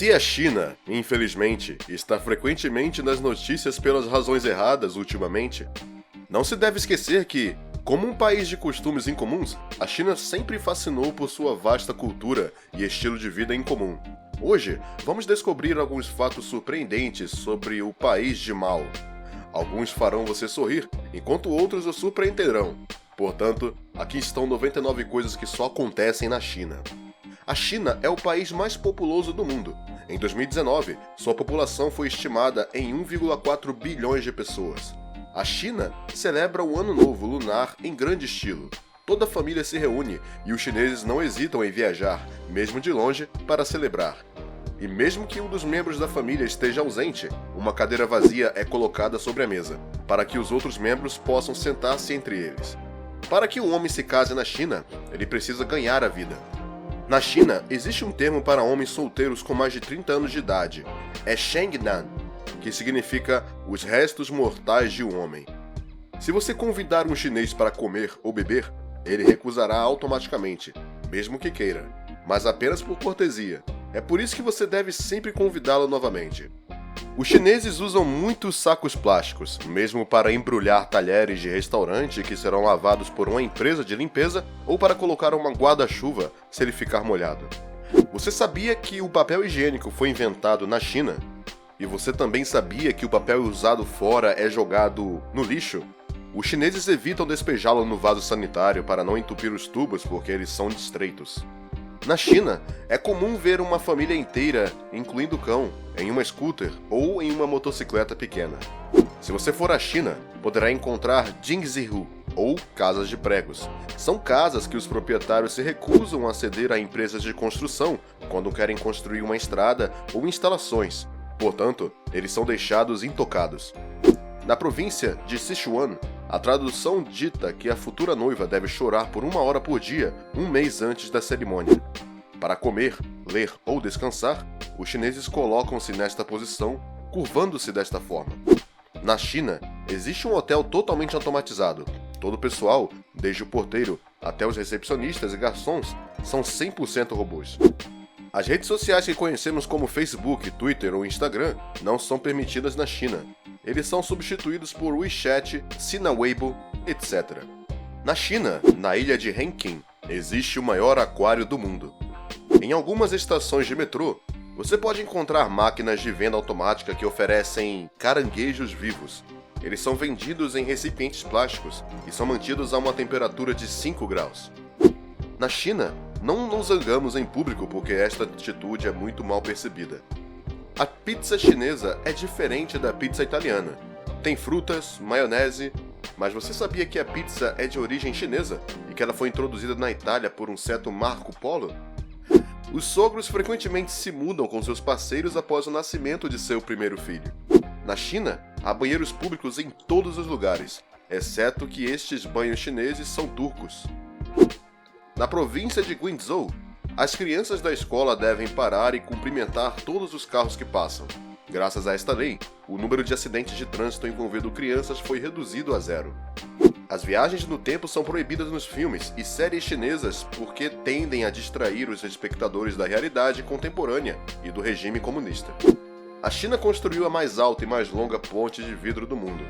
Se a China, infelizmente, está frequentemente nas notícias pelas razões erradas ultimamente, não se deve esquecer que, como um país de costumes incomuns, a China sempre fascinou por sua vasta cultura e estilo de vida incomum. Hoje, vamos descobrir alguns fatos surpreendentes sobre o país de Mao. Alguns farão você sorrir, enquanto outros o surpreenderão. Portanto, aqui estão 99 coisas que só acontecem na China. A China é o país mais populoso do mundo. Em 2019, sua população foi estimada em 1,4 bilhões de pessoas. A China celebra o Ano Novo Lunar em grande estilo. Toda a família se reúne e os chineses não hesitam em viajar, mesmo de longe, para celebrar. E mesmo que um dos membros da família esteja ausente, uma cadeira vazia é colocada sobre a mesa, para que os outros membros possam sentar-se entre eles. Para que um homem se case na China, ele precisa ganhar a vida. Na China, existe um termo para homens solteiros com mais de 30 anos de idade. É Shengnan, que significa os restos mortais de um homem. Se você convidar um chinês para comer ou beber, ele recusará automaticamente, mesmo que queira, mas apenas por cortesia. É por isso que você deve sempre convidá-lo novamente. Os chineses usam muitos sacos plásticos, mesmo para embrulhar talheres de restaurante que serão lavados por uma empresa de limpeza ou para colocar uma guarda-chuva se ele ficar molhado. Você sabia que o papel higiênico foi inventado na China? E você também sabia que o papel usado fora é jogado no lixo? Os chineses evitam despejá-lo no vaso sanitário para não entupir os tubos porque eles são estreitos. Na China, é comum ver uma família inteira, incluindo o cão, em uma scooter ou em uma motocicleta pequena. Se você for à China, poderá encontrar Jingzihu, ou casas de pregos. São casas que os proprietários se recusam a ceder a empresas de construção quando querem construir uma estrada ou instalações. Portanto, eles são deixados intocados. Na província de Sichuan, a tradução dita que a futura noiva deve chorar por 1 hora por dia, um mês antes da cerimônia. Para comer, ler ou descansar, os chineses colocam-se nesta posição, curvando-se desta forma. Na China, existe um hotel totalmente automatizado. Todo o pessoal, desde o porteiro até os recepcionistas e garçons, são 100% robôs. As redes sociais que conhecemos como Facebook, Twitter ou Instagram não são permitidas na China. Eles são substituídos por WeChat, Sina Weibo, etc. Na China, na ilha de Henqing, existe o maior aquário do mundo. Em algumas estações de metrô, você pode encontrar máquinas de venda automática que oferecem caranguejos vivos. Eles são vendidos em recipientes plásticos e são mantidos a uma temperatura de 5 graus. Na China, não nos zangamos em público porque esta atitude é muito mal percebida. A pizza chinesa é diferente da pizza italiana. Tem frutas, maionese, mas você sabia que a pizza é de origem chinesa e que ela foi introduzida na Itália por um certo Marco Polo? Os sogros frequentemente se mudam com seus parceiros após o nascimento de seu primeiro filho. Na China, há banheiros públicos em todos os lugares, exceto que estes banhos chineses são turcos. Na província de Guizhou, as crianças da escola devem parar e cumprimentar todos os carros que passam. Graças a esta lei, o número de acidentes de trânsito envolvendo crianças foi reduzido a 0. As viagens no tempo são proibidas nos filmes e séries chinesas porque tendem a distrair os espectadores da realidade contemporânea e do regime comunista. A China construiu a mais alta e mais longa ponte de vidro do mundo.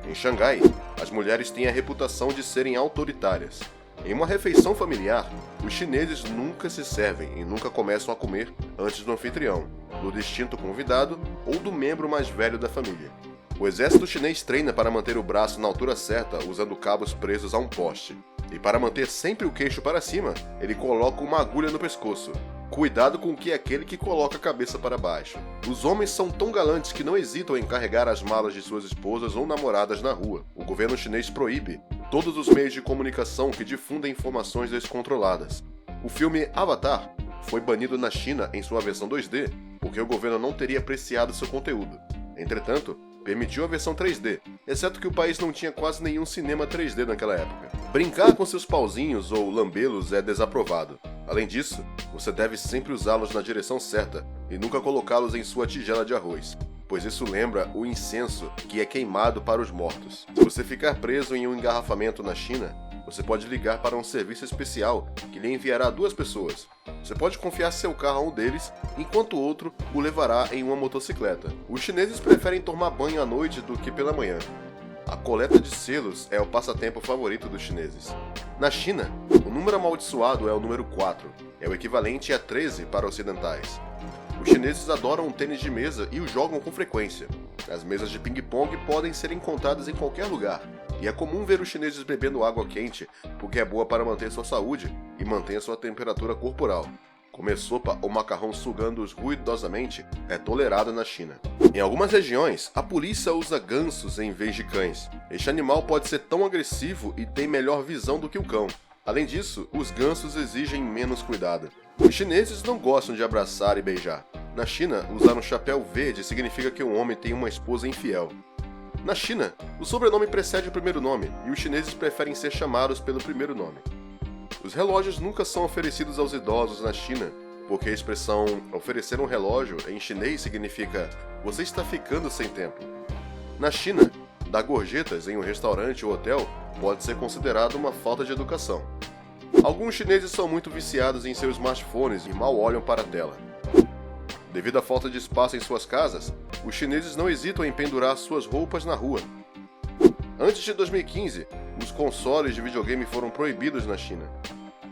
Em Xangai, as mulheres têm a reputação de serem autoritárias. Em uma refeição familiar, os chineses nunca se servem e nunca começam a comer antes do anfitrião, do distinto convidado ou do membro mais velho da família. O exército chinês treina para manter o braço na altura certa usando cabos presos a um poste. E para manter sempre o queixo para cima, ele coloca uma agulha no pescoço. Cuidado com o que é aquele que coloca a cabeça para baixo. Os homens são tão galantes que não hesitam em carregar as malas de suas esposas ou namoradas na rua. O governo chinês proíbe todos os meios de comunicação que difundem informações descontroladas. O filme Avatar foi banido na China em sua versão 2D porque o governo não teria apreciado seu conteúdo. Entretanto, permitiu a versão 3D, exceto que o país não tinha quase nenhum cinema 3D naquela época. Brincar com seus pauzinhos ou lambê-los é desaprovado. Além disso, você deve sempre usá-los na direção certa e nunca colocá-los em sua tigela de arroz, pois isso lembra o incenso que é queimado para os mortos. Se você ficar preso em um engarrafamento na China, você pode ligar para um serviço especial que lhe enviará 2 pessoas. Você pode confiar seu carro a um deles, enquanto o outro o levará em uma motocicleta. Os chineses preferem tomar banho à noite do que pela manhã. A coleta de selos é o passatempo favorito dos chineses. Na China, o número amaldiçoado é o número 4, é o equivalente a 13 para ocidentais. Os chineses adoram o tênis de mesa e o jogam com frequência. As mesas de ping-pong podem ser encontradas em qualquer lugar, e é comum ver os chineses bebendo água quente, porque é boa para manter sua saúde e manter sua temperatura corporal. Comer sopa ou macarrão sugando-os ruidosamente é tolerado na China. Em algumas regiões, a polícia usa gansos em vez de cães. Este animal pode ser tão agressivo e tem melhor visão do que o cão. Além disso, os gansos exigem menos cuidado. Os chineses não gostam de abraçar e beijar. Na China, usar um chapéu verde significa que um homem tem uma esposa infiel. Na China, o sobrenome precede o primeiro nome e os chineses preferem ser chamados pelo primeiro nome. Os relógios nunca são oferecidos aos idosos na China, porque a expressão oferecer um relógio em chinês significa você está ficando sem tempo. Na China, dar gorjetas em um restaurante ou hotel pode ser considerado uma falta de educação. Alguns chineses são muito viciados em seus smartphones e mal olham para a tela. Devido à falta de espaço em suas casas, os chineses não hesitam em pendurar suas roupas na rua. Antes de 2015, os consoles de videogame foram proibidos na China.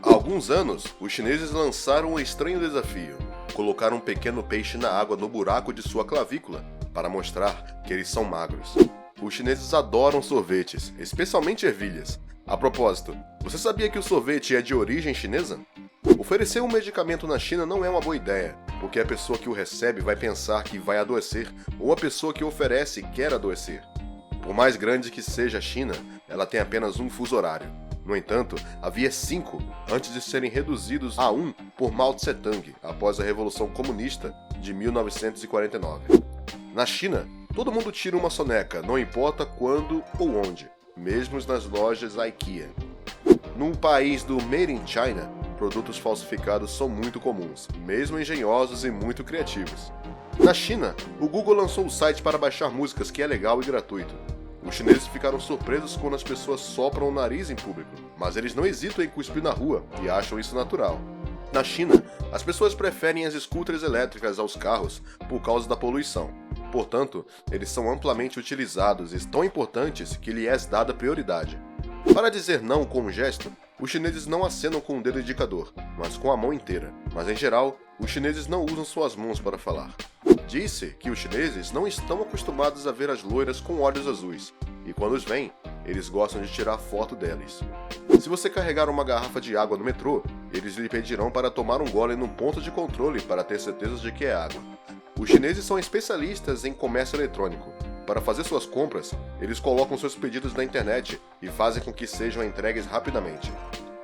Há alguns anos, os chineses lançaram um estranho desafio: colocar um pequeno peixe na água no buraco de sua clavícula para mostrar que eles são magros. Os chineses adoram sorvetes, especialmente ervilhas. A propósito, você sabia que o sorvete é de origem chinesa? Oferecer um medicamento na China não é uma boa ideia, porque a pessoa que o recebe vai pensar que vai adoecer, ou a pessoa que oferece quer adoecer. Por mais grande que seja a China, ela tem apenas um fuso horário. No entanto, havia 5 antes de serem reduzidos a 1 por Mao Tse-tung após a Revolução Comunista de 1949. Na China, todo mundo tira uma soneca, não importa quando ou onde, mesmo nas lojas IKEA. No país do Made in China, produtos falsificados são muito comuns, mesmo engenhosos e muito criativos. Na China, o Google lançou um site para baixar músicas que é legal e gratuito. Os chineses ficaram surpresos quando as pessoas sopram o nariz em público, mas eles não hesitam em cuspir na rua e acham isso natural. Na China, as pessoas preferem as scooters elétricas aos carros por causa da poluição. Portanto, eles são amplamente utilizados e tão importantes que lhes é dada prioridade. Para dizer não com um gesto, os chineses não acenam com o dedo indicador, mas com a mão inteira. Mas em geral, os chineses não usam suas mãos para falar. Disse que os chineses não estão acostumados a ver as loiras com olhos azuis, e quando os veem, eles gostam de tirar foto deles. Se você carregar uma garrafa de água no metrô, eles lhe pedirão para tomar um gole num ponto de controle para ter certeza de que é água. Os chineses são especialistas em comércio eletrônico. Para fazer suas compras, eles colocam seus pedidos na internet e fazem com que sejam entregues rapidamente.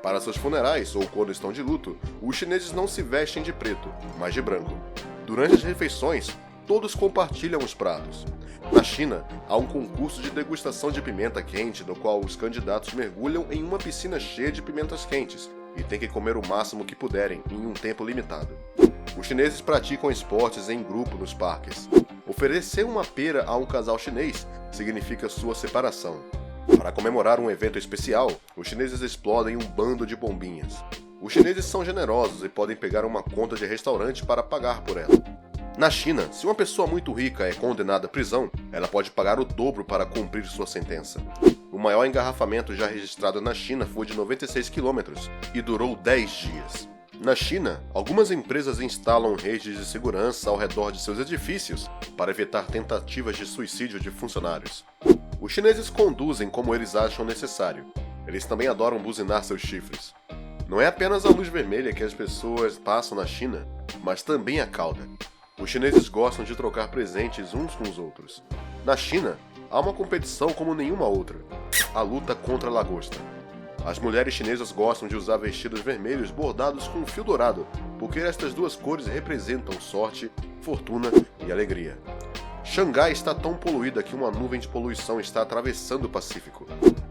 Para seus funerais ou quando estão de luto, os chineses não se vestem de preto, mas de branco. Durante as refeições, todos compartilham os pratos. Na China, há um concurso de degustação de pimenta quente no qual os candidatos mergulham em uma piscina cheia de pimentas quentes e têm que comer o máximo que puderem em um tempo limitado. Os chineses praticam esportes em grupo nos parques. Oferecer uma pera a um casal chinês significa sua separação. Para comemorar um evento especial, os chineses explodem um bando de bombinhas. Os chineses são generosos e podem pegar uma conta de restaurante para pagar por ela. Na China, se uma pessoa muito rica é condenada à prisão, ela pode pagar o dobro para cumprir sua sentença. O maior engarrafamento já registrado na China foi de 96 km e durou 10 dias. Na China, algumas empresas instalam redes de segurança ao redor de seus edifícios para evitar tentativas de suicídio de funcionários. Os chineses conduzem como eles acham necessário. Eles também adoram buzinar seus chifres. Não é apenas a luz vermelha que as pessoas passam na China, mas também a cauda. Os chineses gostam de trocar presentes uns com os outros. Na China, há uma competição como nenhuma outra: a luta contra a lagosta. As mulheres chinesas gostam de usar vestidos vermelhos bordados com fio dourado, porque estas duas cores representam sorte, fortuna e alegria. Xangai está tão poluída que uma nuvem de poluição está atravessando o Pacífico.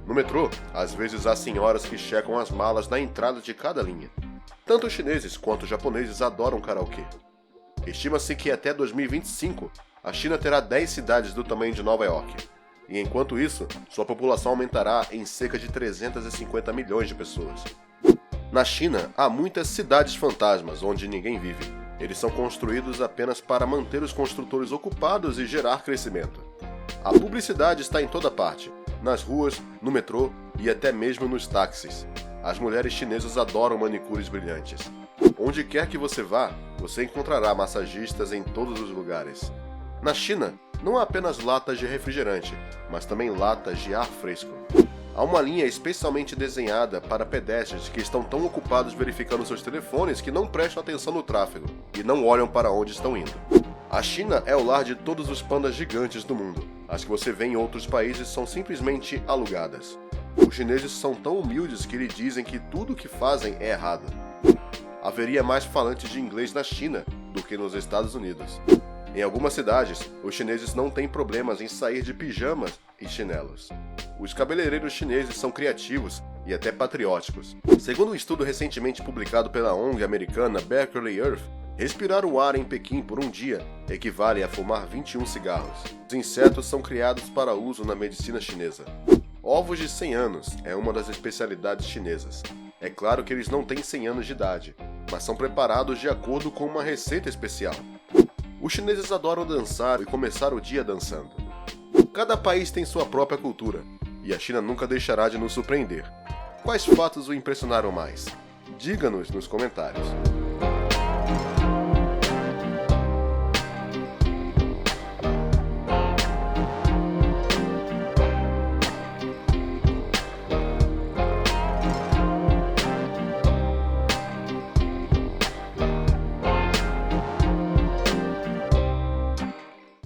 No metrô, às vezes há senhoras que checam as malas na entrada de cada linha. Tanto os chineses quanto os japoneses adoram karaokê. Estima-se que até 2025, a China terá 10 cidades do tamanho de Nova York. E enquanto isso, sua população aumentará em cerca de 350 milhões de pessoas. Na China, há muitas cidades fantasmas onde ninguém vive. Eles são construídos apenas para manter os construtores ocupados e gerar crescimento. A publicidade está em toda parte, nas ruas, no metrô e até mesmo nos táxis. As mulheres chinesas adoram manicures brilhantes. Onde quer que você vá, você encontrará massagistas em todos os lugares. Na China, não há apenas latas de refrigerante, mas também latas de ar fresco. Há uma linha especialmente desenhada para pedestres que estão tão ocupados verificando seus telefones que não prestam atenção no tráfego e não olham para onde estão indo. A China é o lar de todos os pandas gigantes do mundo. As que você vê em outros países são simplesmente alugadas. Os chineses são tão humildes que lhe dizem que tudo o que fazem é errado. Haveria mais falantes de inglês na China do que nos Estados Unidos. Em algumas cidades, os chineses não têm problemas em sair de pijamas e chinelos. Os cabeleireiros chineses são criativos e até patrióticos. Segundo um estudo recentemente publicado pela ONG americana Berkeley Earth, respirar o ar em Pequim por um dia equivale a fumar 21 cigarros. Os insetos são criados para uso na medicina chinesa. Ovos de 100 anos é uma das especialidades chinesas. É claro que eles não têm 100 anos de idade, mas são preparados de acordo com uma receita especial. Os chineses adoram dançar e começar o dia dançando. Cada país tem sua própria cultura, e a China nunca deixará de nos surpreender. Quais fatos o impressionaram mais? Diga-nos nos comentários.